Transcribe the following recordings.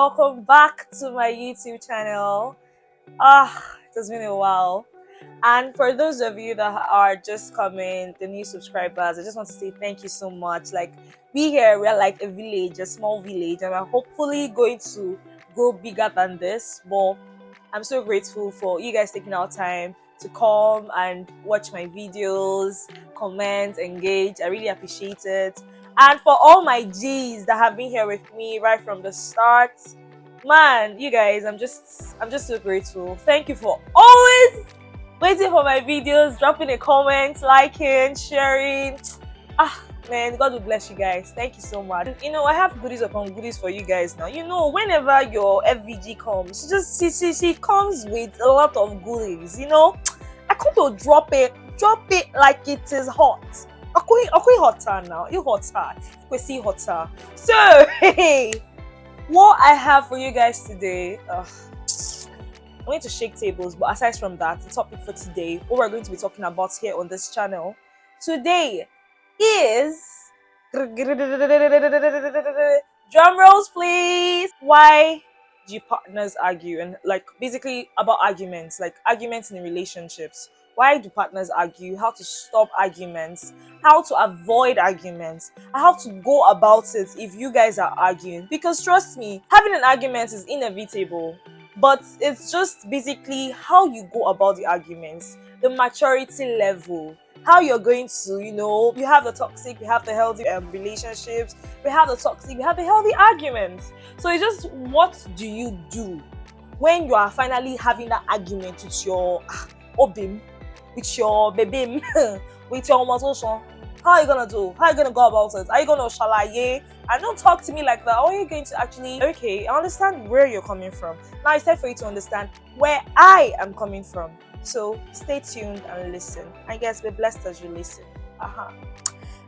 welcome back to my YouTube channel. It has been a while. And for those of you that are just coming, the new subscribers, I just want to say thank you so much. Like, we're like a village, a small village, and we're hopefully going to grow bigger than this. But I'm so grateful for you guys taking our time to come and watch my videos, comment, engage. I really appreciate it. And for all my G's that have been here with me right from the start, man, you guys, I'm just so grateful. Thank you for always waiting for my videos, dropping a comment, liking, sharing. Man, God will bless you guys. Thank you so much. You know, I have goodies upon goodies for you guys now. You know, whenever your FVG comes, she comes with a lot of goodies. You know, I come to drop it like it is hot. Okay, hotter now. You hotter. We see hotter. So, hey, what I have for you guys today. I'm going to shake tables, but aside from that, the topic for today, what we're going to be talking about here on this channel today is drum rolls, please. Why do partners argue? And like basically about arguments, like arguments in relationships. Why do partners argue? How to stop arguments, how to avoid arguments, how to go about it if you guys are arguing. Because trust me, having an argument is inevitable. But it's just basically how you go about the arguments, the maturity level, how you're going to, you know, you have the toxic, we have the healthy relationships, we have the toxic, we have the healthy arguments. So it's just, what do you do when you are finally having that argument with your obim, with your babim, with your motoson? How are you gonna do? How are you gonna go about it? Are you gonna shalaye? And don't talk to me like that. Or are you going to actually, okay, I understand where you're coming from. Now it's time for you to understand where I am coming from. So stay tuned and listen. I guess be blessed as you listen.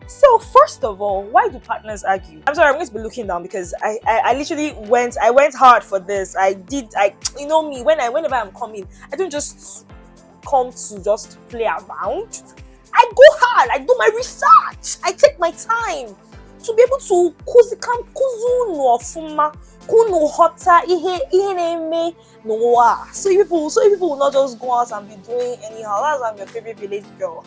So first of all, why do partners argue? I'm sorry, I'm going to be looking down because I literally went hard for this. You know me, whenever I'm coming, I don't just come to just play around. I go hard, I do my research, I take my time to be able to so you people will not just go out and be doing anyhow. That's why I'm your favorite village girl.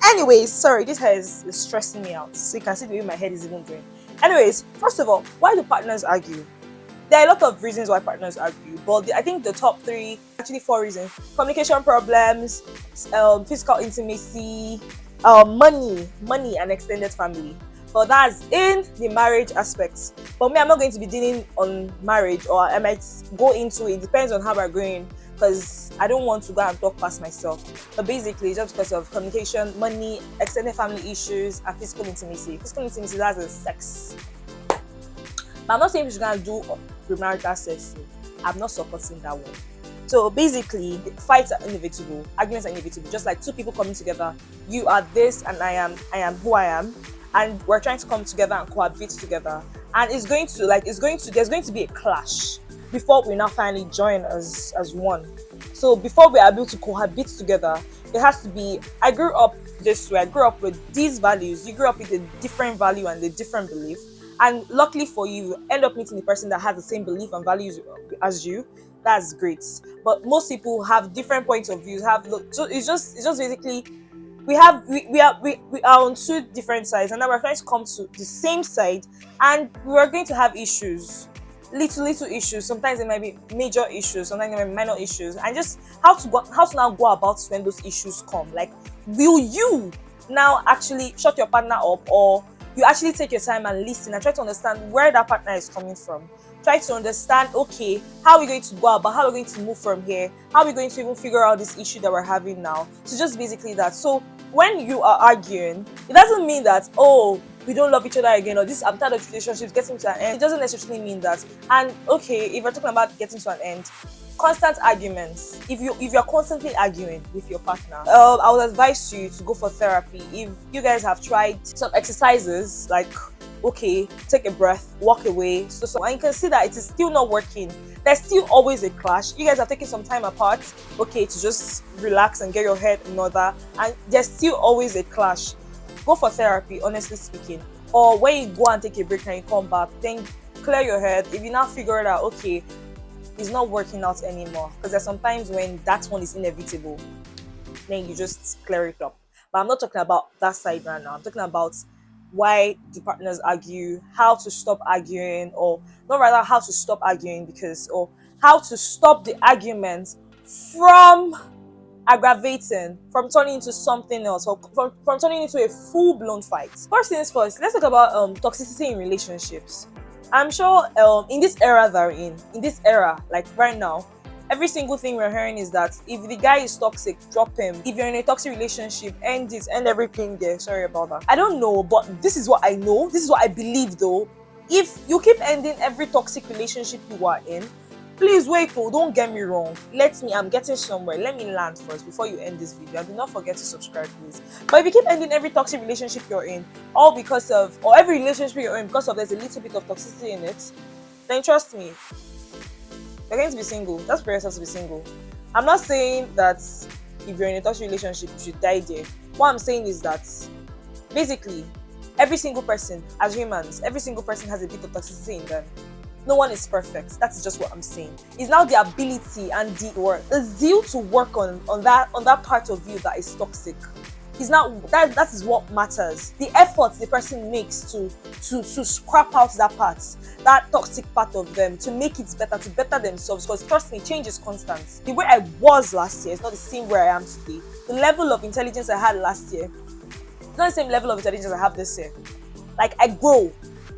Anyways, sorry, this hair is stressing me out. So you can see the way my head is even going. Anyways, first of all, why do partners argue? There are a lot of reasons why partners argue, but I think the top three, actually 4 reasons: communication problems, physical intimacy, money, and extended family. But that's in the marriage aspects. For me, I'm not going to be dealing on marriage, or I might go into it. Depends on how we're going, because I don't want to go and talk past myself. But basically, just because of communication, money, extended family issues, and physical intimacy. Physical intimacy, that's a sex. But I'm not saying we should go and do premarital sex. I'm not supporting that one. So basically, fights are inevitable, arguments are inevitable. Just like two people coming together, you are this and I am who I am, and we're trying to come together and cohabit together. And there's going to be a clash before we now finally join as one. So before we are able to cohabit together, there has to be, I grew up this way, I grew up with these values, you grew up with a different value and a different belief. And luckily for you, you end up meeting the person that has the same belief and values as you. That's great. But most people have different points of views. It's just basically we are on 2 different sides, and now we're trying to come to the same side, and we're going to have issues, little issues. Sometimes it might be major issues, sometimes it might be minor issues, and just how to now go about when those issues come. Like, will you now actually shut your partner up, or you actually take your time and listen and try to understand where that partner is coming from? Try to understand, okay, how are we going to go about, how are we going to move from here? How are we going to even figure out this issue that we're having now? So just basically that. So when you are arguing, it doesn't mean that, oh, we don't love each other again, or this, I'm tired of relationships getting to an end. It doesn't necessarily mean that. And okay, if we're talking about getting to an end, constant arguments. If you're constantly arguing with your partner, I would advise you to go for therapy. If you guys have tried some exercises, like, okay, take a breath, walk away, and you can see that it is still not working, there's still always a clash. You guys have taken some time apart, okay, to just relax and get your head in order, and there's still always a clash. Go for therapy, honestly speaking. Or when you go and take a break and you come back, then clear your head, if you now figure it out, okay, it's not working out anymore, because there's sometimes when that one is inevitable, then you just clear it up. But I'm not talking about that side right now. I'm talking about why the partners argue, how to stop arguing, or not rather how to stop arguing, because or how to stop the argument from aggravating, from turning into something else, or from turning into a full-blown fight. First things first, let's talk about toxicity in relationships. I'm sure in this era that we're in this era, like right now, every single thing we're hearing is that if the guy is toxic, drop him. If you're in a toxic relationship, end it, end everything there. Sorry about that. I don't know, but this is what I know. This is what I believe though. If you keep ending every toxic relationship you are in, please wait, oh, don't get me wrong. I'm getting somewhere. Let me land first before you end this video. And do not forget to subscribe, please. But if you keep ending every toxic relationship you're in, all because of, or every relationship you're in because of there's a little bit of toxicity in it, then trust me, you're going to be single. Just prepare yourself to be single. I'm not saying that if you're in a toxic relationship, you should die there. What I'm saying is that basically, every single person, as humans, every single person has a bit of toxicity in them. No one is perfect. That is just what I'm saying. It's now the ability and the zeal to work on that part of you that is toxic. It's now that is what matters. The effort the person makes to scrap out that toxic part of them, to make it better, to better themselves. Because trust me, change is constant. The way I was last year is not the same where I am today. The level of intelligence I had last year is not the same level of intelligence I have this year. Like, I grow,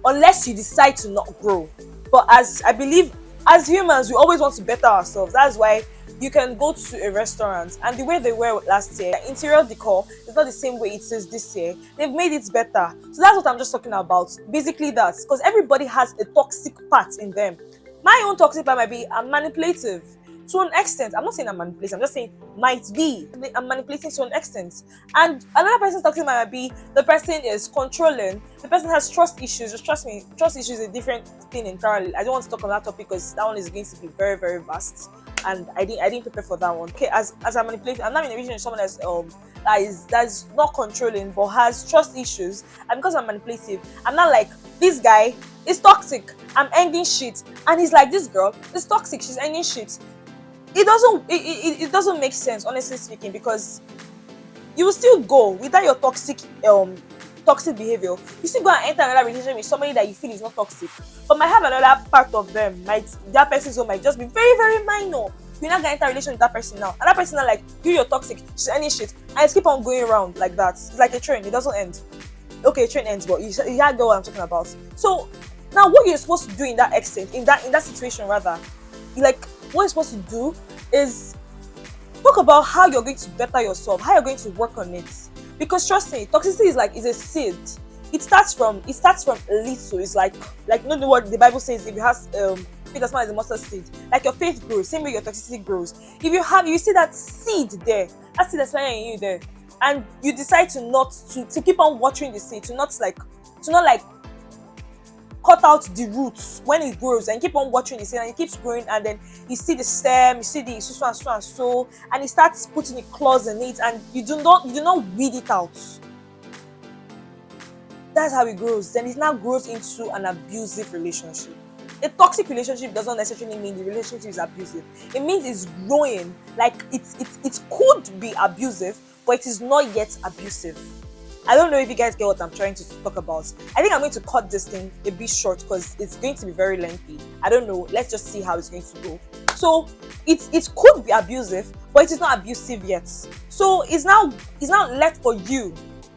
unless you decide to not grow. But as I believe, as humans, we always want to better ourselves. That's why you can go to a restaurant and the way they were last year, the interior decor is not the same way it is this year. They've made it better. So that's what I'm just talking about. Basically that's because everybody has a toxic part in them. My own toxic part might be I'm manipulative to an extent. I'm not saying I'm manipulating, I'm just saying might be. I'm manipulating to an extent. And another person's toxic might be the person is controlling, the person has trust issues. Just trust me, trust issues is a different thing entirely. I don't want to talk on that topic because that one is going to be very, very vast. And I didn't prepare for that one. Okay, as I'm manipulating, I'm not in a relationship with someone that's not controlling but has trust issues. And because I'm manipulative, I'm not like, this guy is toxic, I'm ending shit. And he's like, this girl is toxic, she's ending shit. It doesn't make sense, honestly speaking, because you will still go without your toxic behavior. You still go and enter another relationship with somebody that you feel is not toxic, but might have another part of them. That person's might just be very, very minor. You're not gonna enter a relationship with that person now, and that person now like, you're toxic, she's any shit, and it's keep on going around like that. It's like a train, it doesn't end. Okay, a train ends, but you get what I'm talking about. So now what you're supposed to do in that extent, in that situation rather, what you're supposed to do is talk about how you're going to better yourself, how you're going to work on it. Because trust me, toxicity is a seed. It starts from a little. It's like you know what the Bible says, if you have faith as small as a mustard seed, like your faith grows, same way your toxicity grows. If you see that seed there, that seed that's planted in you there, and you decide to keep on watering the seed, to not cut out the roots when it grows, and keep on watering the seed, and it keeps growing, and then you see the stem, you see the so, and it starts putting its claws in it, and you do not weed it out. That's how it grows. Then it now grows into an abusive relationship. A toxic relationship doesn't necessarily mean the relationship is abusive. It means it's growing. Like it could be abusive, but it is not yet abusive. I don't know if you guys get what I'm trying to talk about. I think I'm going to cut this thing a bit short because it's going to be very lengthy. I don't know. Let's just see how it's going to go. So it could be abusive, but it is not abusive yet. So it's now left for you,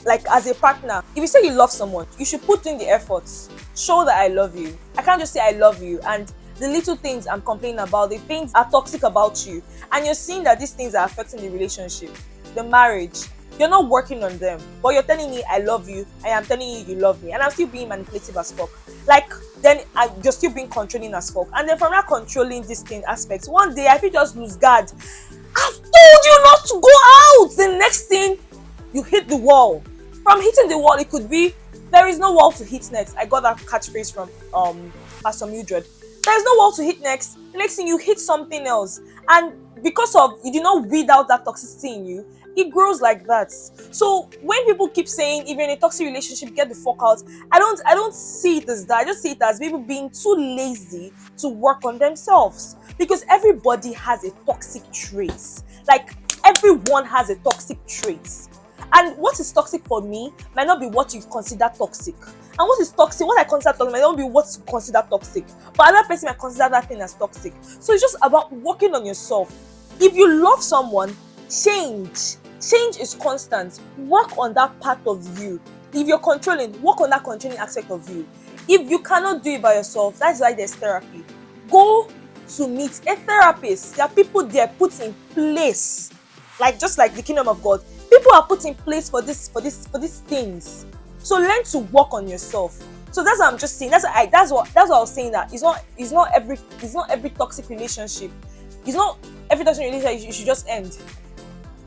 like as a partner. If you say you love someone, you should put in the efforts. Show that I love you. I can't just say I love you and the little things I'm complaining about, the things are toxic about you, and you're seeing that these things are affecting the relationship, the marriage. You're not working on them, but you're telling me I love you, I am telling you you love me, and I'm still being manipulative as fuck. You're still being controlling as fuck. And then from that controlling this thing aspect, one day I feel just lose guard. I've told you not to go out. The next thing, you hit the wall. From hitting the wall, it could be there is no wall to hit next. I got that catchphrase from Pastor Mildred. There is no wall to hit next. The next thing, you hit something else, and because of you did not weed out that toxicity in you, It grows like that. So when people keep saying, if you're in a toxic relationship, get the fuck out, I don't see it as that. I just see it as people being too lazy to work on themselves. Because everybody has a toxic trait. Like, everyone has a toxic trait. And what is toxic for me might not be what you consider toxic. And what is toxic, what I consider toxic might not be what you consider toxic. But another person might consider that thing as toxic. So it's just about working on yourself. If you love someone, change. Change is constant. Work on that part of you. If you're controlling, work on that controlling aspect of you. If you cannot do it by yourself, that's why there's therapy. Go to meet a therapist. There are people there put in place, like just like the kingdom of God. People are put in place for these things. So learn to work on yourself. So that's what I'm just saying. That's what I was saying, that it's not every toxic relationship. It's not every toxic relationship you should just end.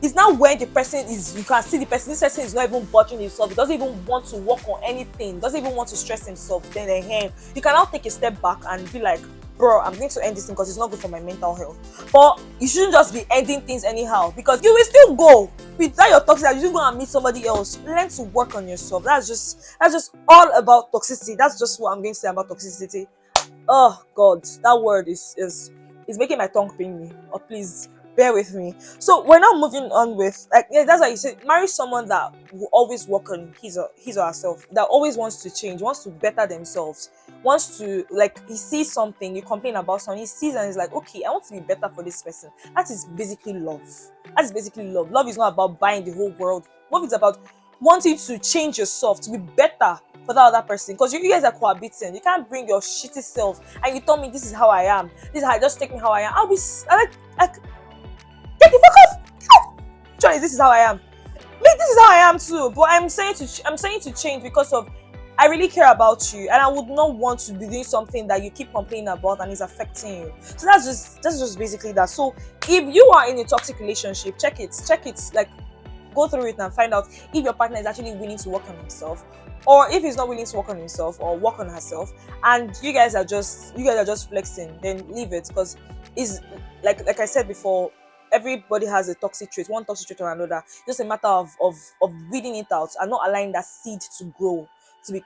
It's not when the person is, you can see the person, this person is not even bothering himself, he doesn't even want to work on anything, doesn't even want to stress himself, then him. You can now take a step back and be like, bro, I'm going to end this thing because it's not good for my mental health. But you shouldn't just be ending things anyhow, because you will still go. Without your toxic, you should go and meet somebody else. Learn to work on yourself. That's just all about toxicity. That's just what I'm going to say about toxicity. Oh God, that word is making my tongue pain me. Oh, please bear with me. So we're now moving on with, like, yeah, that's why you said marry someone that will always work on his or herself, that always wants to change, wants to better themselves, wants to, like, he sees something, you complain about something, he sees and he's like, okay, I want to be better for this person. That is basically love. That is basically love. Love is not about buying the whole world. Love is about wanting to change yourself to be better for that other person, because you guys are cohabiting. You can't bring your shitty self and you tell me this is how I am. This is how, just take me how I am. Like, get the fuck off. Johnny, this is how I am. Me, this is how I am too. But I'm saying to change because of, I really care about you, and I would not want to be doing something that you keep complaining about and is affecting you. So that's just basically that. So if you are in a toxic relationship, check it. Like, go through it and find out if your partner is actually willing to work on himself, or if he's not willing to work on himself or work on herself, and you guys are just flexing, then leave it. Because is, like I said before, everybody has a toxic trait, one toxic trait or another. Just a matter of weeding it out and not allowing that seed to grow, to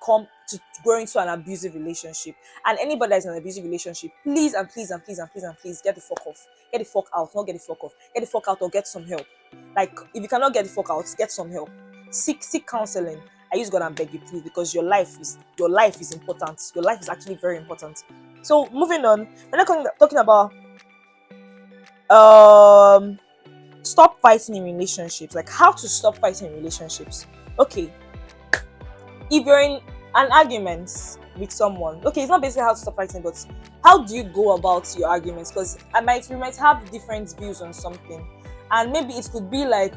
grow into an abusive relationship. And anybody that's in an abusive relationship, please and please and please and please and please get the fuck off. Get the fuck out, not get the fuck off. Get the fuck out or get some help. Like, if you cannot get the fuck out, get some help. Seek counseling. I use God and beg you, please, because your life is important. Your life is actually very important. So moving on, we're not talking about stop fighting in relationships, like how to stop fighting in relationships. Okay, if you're in an argument with someone, okay, it's not basically how to stop fighting, but how do you go about your arguments? Because we might have different views on something, and maybe it could be like,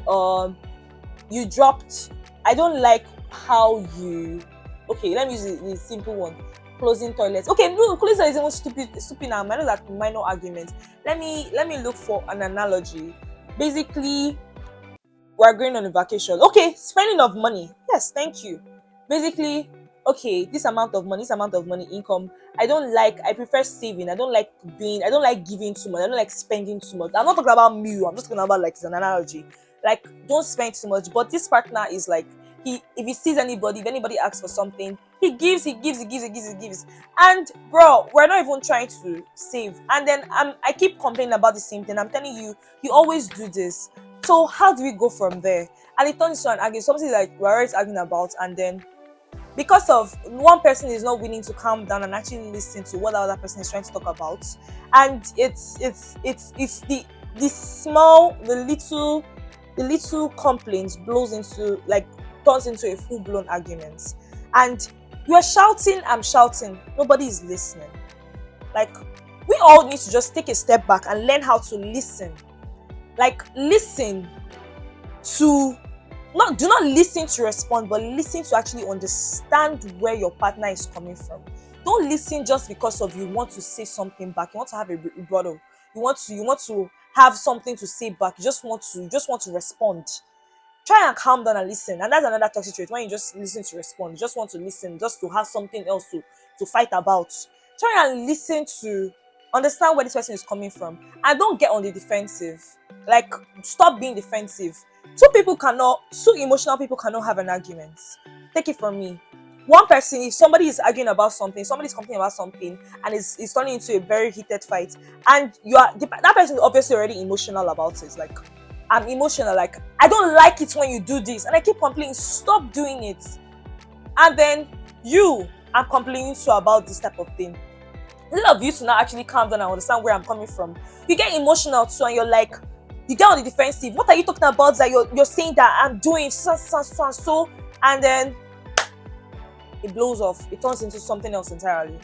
you dropped, I don't like how you, okay, let me use the simple one, closing toilets. Okay, no, closing is even stupid now. I know that minor argument. Let me look for an analogy. Basically, we're going on a vacation. Okay, spending of money. Yes, thank you. Basically, okay, this amount of money income. I prefer saving. I don't like giving too much. I don't like spending too much. I'm not talking about me. I'm just talking about, like, it's an analogy. Like, don't spend too much. But this partner is like, if he sees anybody, if anybody asks for something, he gives. And bro, we're not even trying to save. And then I keep complaining about the same thing. I'm telling you, you always do this. So how do we go from there? And it turns into an argument, something like we're always arguing about, and then because of one person is not willing to calm down and actually listen to what the other person is trying to talk about, and it's the little complaints blows into, like, turns into a full-blown argument, and you are shouting, I'm shouting, nobody is listening. Like, we all need to just take a step back and learn how to listen. Like, listen to, do not listen to respond, but listen to actually understand where your partner is coming from. Don't listen just because of you want to say something back. You want to have a rebuttal. You want to have something to say back. You just want to respond. Try and calm down and listen. And that's another toxic trait, when you just listen to respond. You just want to listen, just to have something else to fight about. Try and listen to understand where this person is coming from, and don't get on the defensive. Like, stop being defensive. Two emotional people cannot have an argument. Take it from me. One person, if somebody is arguing about something, somebody's complaining about something, and it's turning into a very heated fight, and that person is obviously already emotional about it. Like, I'm emotional, like, I don't like it when you do this, and I keep complaining, stop doing it. And then I'm complaining to about this type of thing. Instead of you to now actually calm down and understand where I'm coming from, you get emotional too, and you're like, you get on the defensive. What are you talking about that you're saying that I'm doing so, and then it blows off. It turns into something else entirely.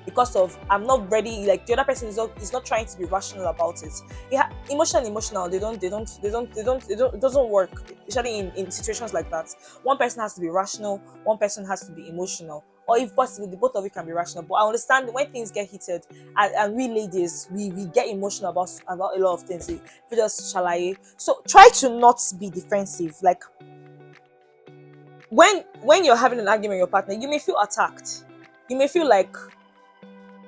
Because of I'm not ready, like the other person is not trying to be rational about it. Yeah, emotional, it doesn't work, especially in situations like that. One person has to be rational, one person has to be emotional. Or if possible, the both of you can be rational. But I understand when things get heated, and we ladies, we get emotional about a lot of things. We just shalaye. So try to not be defensive. Like, when you're having an argument with your partner, you may feel attacked. You may feel like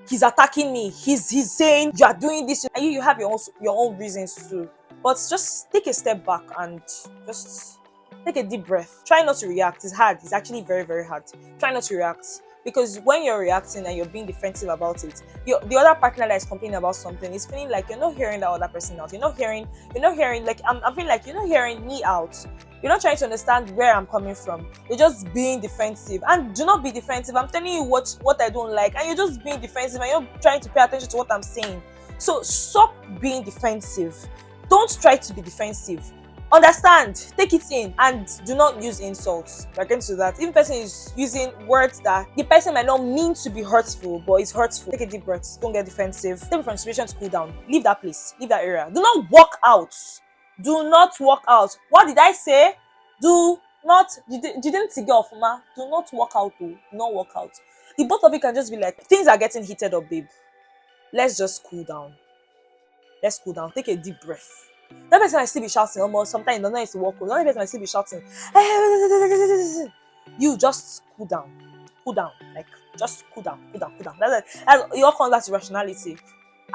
he's attacking me. He's saying you are doing this, and you have your own reasons too. But just take a step back and just take a deep breath. Try not to react. It's hard. It's actually very, very hard. Try not to react. Because when you're reacting and you're being defensive about it, the other partner that is complaining about something is feeling like you're not hearing that other person out. You're not hearing, like, I'm feeling like you're not hearing me out. You're not trying to understand where I'm coming from. You're just being defensive. And do not be defensive. I'm telling you what I don't like. And you're just being defensive and you're trying to pay attention to what I'm saying. So stop being defensive. Don't try to be defensive. Understand, take it in, and do not use insults. We're going to that. If the person is using words that the person might not mean to be hurtful, but it's hurtful, take a deep breath. Don't get defensive. Take from situation to cool down. Leave that place. Leave that area. Do not walk out. Do not walk out. What did I say? Do not. You didn't take it off, ma. Do not walk out. Do not walk out. The both of you can just be like, things are getting heated up, babe. Let's just cool down. Let's cool down. Take a deep breath. That person might still be shouting almost. Sometimes you don't know it's to walk. That person might still be shouting. You just cool down. Cool down. Like, just cool down. Cool down. Cool down. That's it all comes back to rationality.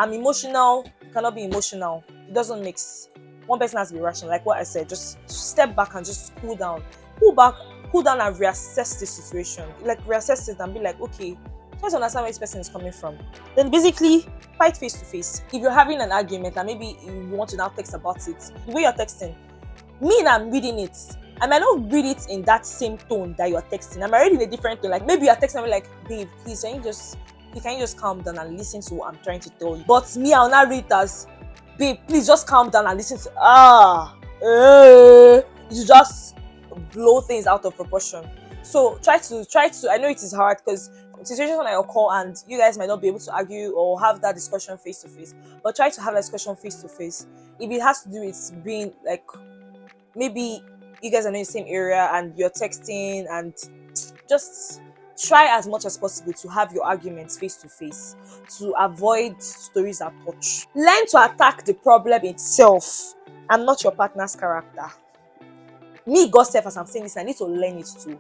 I'm emotional. Cannot be emotional. It doesn't mix. One person has to be rational. Like what I said, just step back and just cool down. Cool down and reassess the situation. Like, reassess it and be like, okay, try to understand where this person is coming from. Then basically fight face to face. If you're having an argument and maybe you want to now text about it, the way you're texting, me and I'm reading it, I might not read it in that same tone that you're texting. I might read it in a different tone. Like, maybe you're texting me like, babe, please, can you just calm down and listen to what I'm trying to tell you? But me, I'll not read it as, babe, please just calm down and listen to you just blow things out of proportion. So try to I know it is hard because situations might occur and you guys might not be able to argue or have that discussion face to face, but try to have a discussion face to face. If it has to do with being like, maybe you guys are in the same area and you're texting, and just try as much as possible to have your arguments face to face, to avoid stories that touch. Learn to attack the problem itself and not your partner's character. Me, God self, as I'm saying this, I need to learn it too.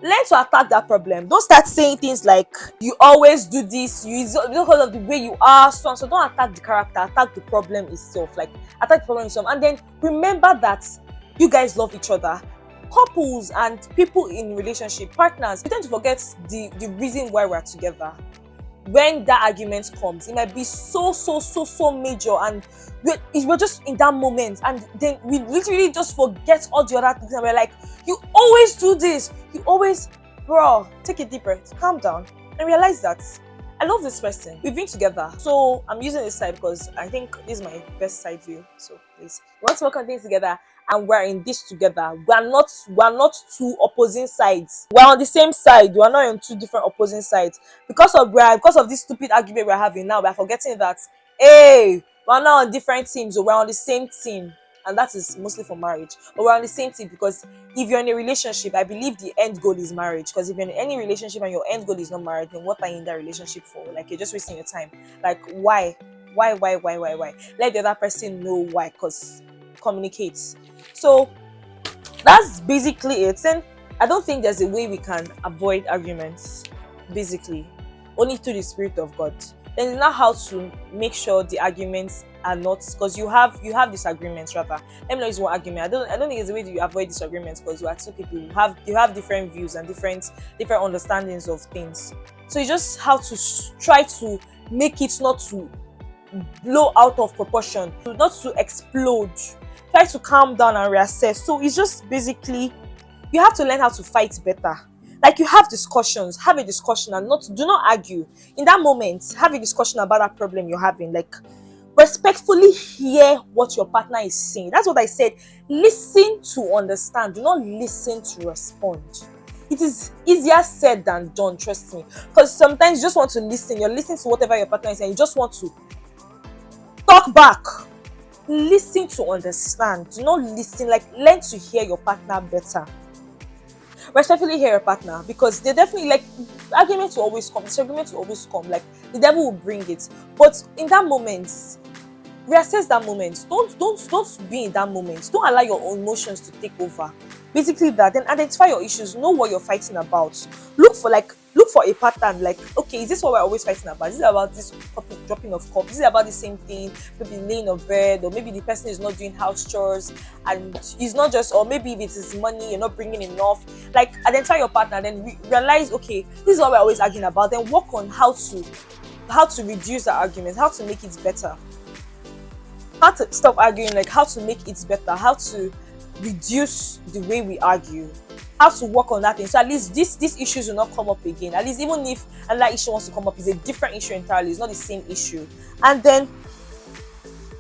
Learn to attack that problem. Don't start saying things like, you always do this, because of the way you are, so don't attack the character, attack the problem itself. Like, attack the problem itself. And then remember that you guys love each other. Couples and people in relationship, partners, we tend to forget the reason why we're together. When that argument comes, it might be so major, and we're just in that moment, and then we literally just forget all the other things, and we're like, you always do this, you always, bro, take a deep breath, calm down, and realize that I love this person. We've been together. So I'm using this side because I think this is my best side view. So please, we want to work on things together, and we're in this together. We're not two opposing sides. We're on the same side. We're not on two different opposing sides. Because of this stupid argument we're having now, we're forgetting that, hey, we're not on different teams, or we're on the same team. And that is mostly for marriage. But we're on the same team because if you're in a relationship, I believe the end goal is marriage. Because if you're in any relationship and your end goal is not marriage, then what are you in that relationship for? Like, you're just wasting your time. Like, why? Let the other person know why. Because communicate. So that's basically it. And I don't think there's a way we can avoid arguments. Basically, only through the Spirit of God. Then it's now how to make sure the arguments are not, because you have disagreements rather. Let me not use one argument. I don't think it's a way to avoid disagreements, because you are two people who have different views and different understandings of things. So you just have to try to make it not to blow out of proportion, not to explode. Try to calm down and reassess. So it's just basically you have to learn how to fight better. Like you have discussions, have a discussion and not do not argue. In that moment, have a discussion about that problem you're having. Like respectfully hear what your partner is saying. That's what I said. Listen to understand. Do not listen to respond. It is easier said than done, trust me. Because sometimes you just want to listen. You're listening to whatever your partner is saying. You just want to talk back. Listen to understand. Do not listen. Like learn to hear your partner better. Respectfully hear your partner, because they definitely, like, arguments will always come, disagreements will always come, like the devil will bring it. But in that moment, reassess that moment. Don't be in that moment. Don't allow your emotions to take over. Basically that. Then identify your issues. Know what you're fighting about. Look for a pattern. Like, okay, is this what we're always fighting about? Is it about this dropping of cup? Is it about the same thing? Maybe laying of bed, or maybe the person is not doing house chores, and it's not just, or maybe if it is money, you're not bringing enough. Like, identify your partner, then realize, okay, this is what we're always arguing about. Then work on how to reduce the argument, how to make it better, how to stop arguing, like how to make it better, how to reduce the way we argue, how to work on that thing. So at least these issues will not come up again. At least even if another issue wants to come up, it's a different issue entirely. It's not the same issue. And then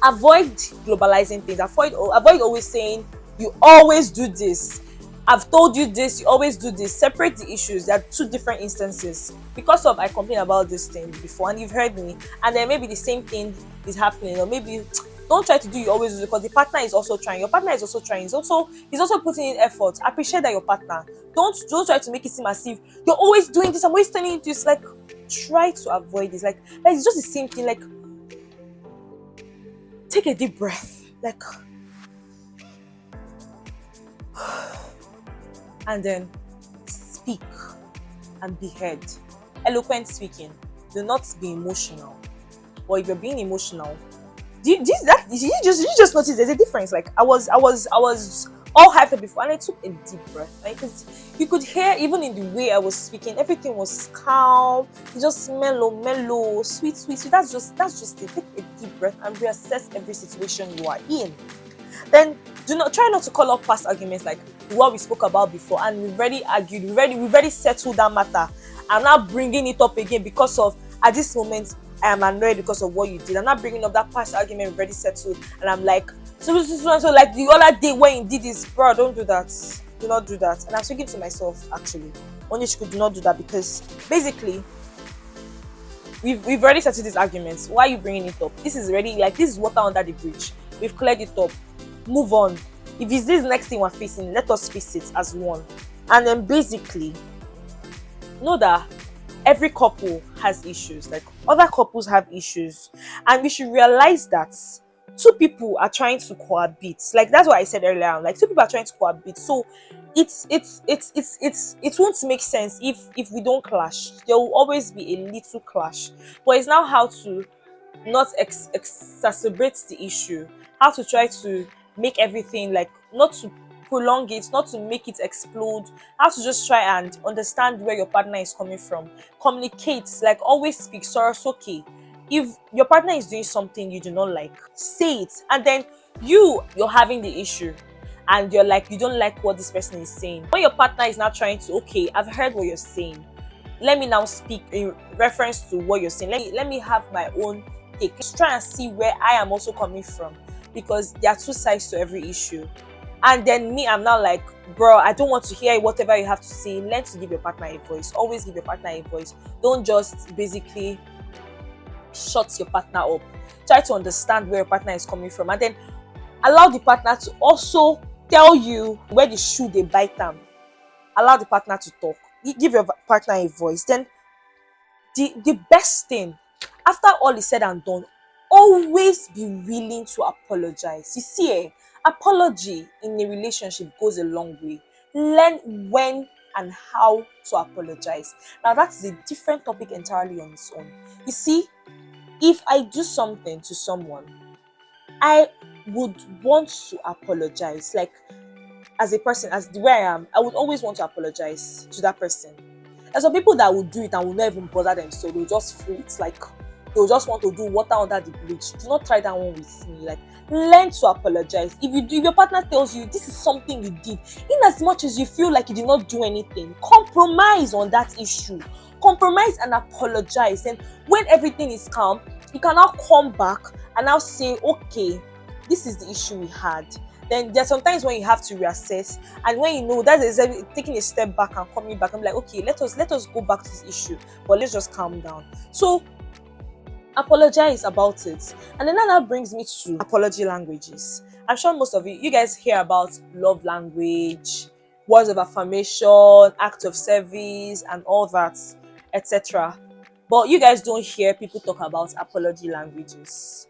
avoid globalizing things. Avoid always saying you always do this. I've told you this, you always do this. Separate the issues. There are two different instances. Because of I complained about this thing before and you've heard me, and then maybe the same thing is happening, or maybe don't try to do you always do, because the partner is also trying. Your partner is also trying. He's also putting in effort. Appreciate that your partner. Don't try to make it seem as if you're always doing this. I'm always telling you this. Like, try to avoid this. Like it's just the same thing. Like, take a deep breath. Like, and then speak and be heard. Eloquent speaking. Do not be emotional. Or if you're being emotional, did you just notice there's a difference? Like I was all hyped up before, and I took a deep breath. Like you could hear even in the way I was speaking, everything was calm. It's just mellow, sweet. That's just it. Take a deep breath and reassess every situation you are in. Then try not to call up past arguments like what we spoke about before, and we've already argued, we've already settled that matter. I'm not bringing it up again because of at this moment I am annoyed because of what you did. I'm not bringing up that past argument we've already settled, and I'm like so like the other day when you did this, bro. Don't do that. Do not do that. And I'm speaking to myself actually. Only she could do not do that, because basically we've already settled these arguments. Why are you bringing it up? This is water under the bridge. We've cleared it up. Move on. If it's this next thing we're facing, let us face it as one. And then basically know that every couple has issues. Like other couples have issues, and we should realize that two people are trying to cohabit. Like that's what I said earlier on. Like two people are trying to cohabit. So it won't make sense if we don't clash. There will always be a little clash. But it's now how to not exacerbate the issue, how to try to make everything, like not to prolong it, not to make it explode, how to just try and understand where your partner is coming from. Communicate, like always speak. Okay, if your partner is doing something you do not like, say it. And then you're having the issue and you're like, you don't like what this person is saying. When your partner is now trying to, okay, I've heard what you're saying, let me now speak in reference to what you're saying. Let me have my own take. Just try and see where I am also coming from, because there are two sides to every issue. And then me, I'm not like, bro, I don't want to hear whatever you have to say. Learn to give your partner a voice. Always give your partner a voice. Don't just basically shut your partner up. Try to understand where your partner is coming from, and then allow the partner to also tell you where the shoe they bite them. Allow the partner to talk. Give your partner a voice. Then the best thing, after all is said and done, always be willing to apologize. You see, apology in a relationship goes a long way. Learn when and how to apologize. Now that is a different topic entirely on its own. You see, if I do something to someone, I would want to apologize. Like, as a person, as the way I am, I would always want to apologize to that person. There's some people that will do it and will not even bother themselves. They'll just free it. Like, they'll just want to do water under the bridge. Do not try that one with me. Like, learn to apologize. If your partner tells you this is something you did, in as much as you feel like you did not do anything, compromise on that issue. Compromise and apologize. And when everything is calm, you can now come back and now say, okay, this is the issue we had. Then there's sometimes when you have to reassess, and when you know that is taking a step back and coming back, I'm like, okay, let us go back to this issue, but let's just calm down. So apologize about it. And then that brings me to apology languages. I'm sure most of you guys hear about love language, words of affirmation, act of service, and all that, etc. But you guys don't hear people talk about apology languages.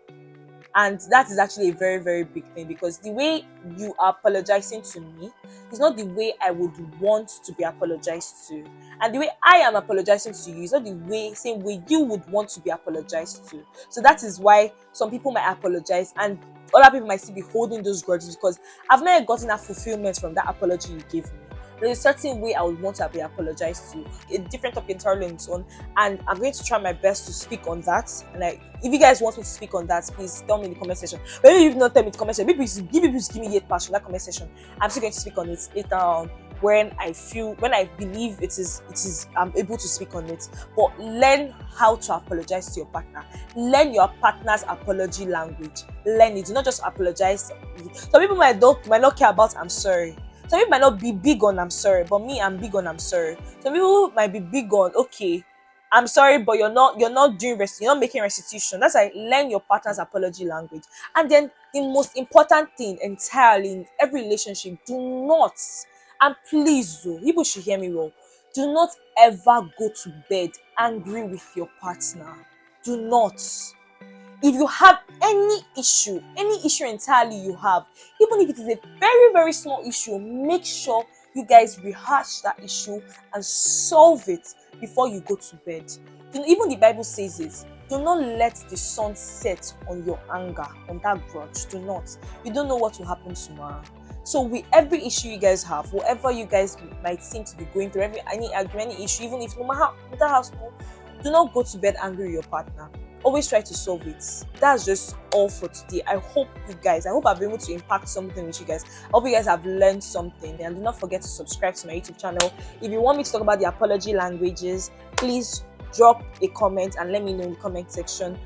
And that is actually a very, very big thing, because the way you are apologizing to me is not the way I would want to be apologized to. And the way I am apologizing to you is not the same way you would want to be apologized to. So that is why some people might apologize and other people might still be holding those grudges, because I've not gotten that fulfillment from that apology you gave me. There's a certain way I would want to be apologized to, a different topic entirely on its own, and I'm going to try my best to speak on that. And if you guys want me to speak on that, please tell me in the comment section. But maybe if you not tell me in the comment section, maybe give me yet passion that comment section. I'm still going to speak on it later on when I believe it is I'm able to speak on it. But learn how to apologize to your partner. Learn your partner's apology language. Learn it. Do not just apologize. Some people might not care about I'm sorry. Some people might not be big on I'm sorry, but me, I'm big on I'm sorry. Some people might be big on, okay, I'm sorry, but you're not making restitution. That's like, learn your partner's apology language. And then the most important thing entirely in every relationship, do not, and please, people should hear me well, do not ever go to bed angry with your partner. Do not. If you have any issue entirely you have, even if it is a very, very small issue, make sure you guys rehash that issue and solve it before you go to bed. Even the Bible says it. Do not let the sun set on your anger, on that grudge. Do not. You don't know what will happen tomorrow. So with every issue you guys have, whatever you guys might seem to be going through, any issue, even if no matter how small, do not go to bed angry with your partner. Always try to solve it. That's just all for today. I hope I've been able to impact something with you guys. I hope you guys have learned something. And do not forget to subscribe to my YouTube channel. If you want me to talk about the apology languages, please drop a comment and let me know in the comment section.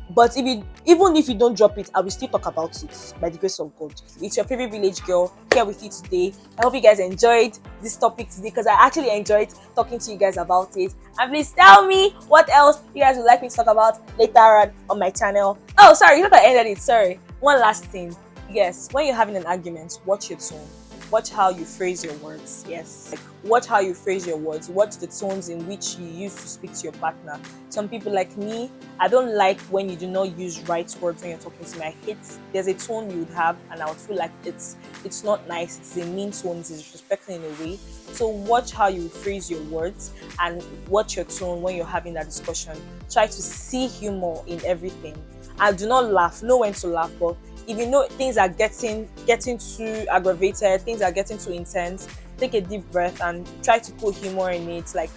But even if you don't drop it, I will still talk about it by the grace of God. It's your favorite village girl here with you today. I hope you guys enjoyed this topic today, because I actually enjoyed talking to you guys about it. And please tell me what else you guys would like me to talk about later on my channel. Oh, sorry, you know I ended it. Sorry. One last thing. Yes, when you're having an argument, watch your tone. Watch how you phrase your words. Yes. Like, watch how you phrase your words. Watch the tones in which you use to speak to your partner. Some people like me, I don't like when you do not use right words when you're talking to me. I hate, there's a tone you would have and I would feel like it's not nice. It's a mean tone. It's disrespectful in a way. So watch how you phrase your words and watch your tone when you're having that discussion. Try to see humor in everything. And do not laugh. Know when to laugh, but if you know things are getting too aggravated, things are getting too intense, take a deep breath and try to put humor in it, like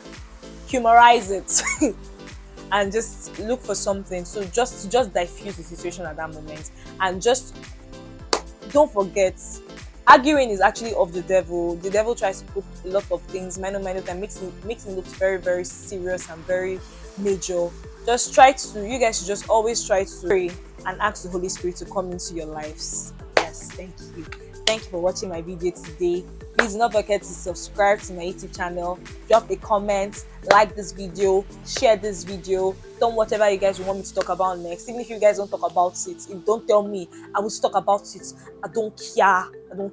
humorize it and just look for something. So just diffuse the situation at that moment. And just don't forget, arguing is actually of the devil. The devil tries to put a lot of things minor and makes it look very, very serious and very major. You guys should just always try to pray and ask the Holy Spirit to come into your lives. Yes, thank you. Thank you for watching my video today. Please do not forget to subscribe to my YouTube channel, drop a comment, like this video, share this video, tell me whatever you guys want me to talk about next. Even if you guys don't talk about it, don't tell me, I will talk about it. I don't care.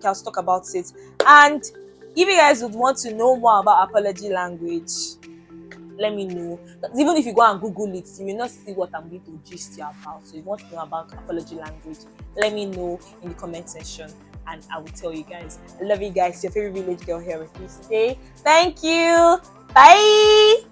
I'll talk about it. And if you guys would want to know more about apology language, let me know. Even if you go and Google it, you will not see what I'm going to gist you about. So if you want to know about apology language, let me know in the comment section and I will tell you guys. I love you guys. Your favorite village girl here with me today. Thank you. Bye.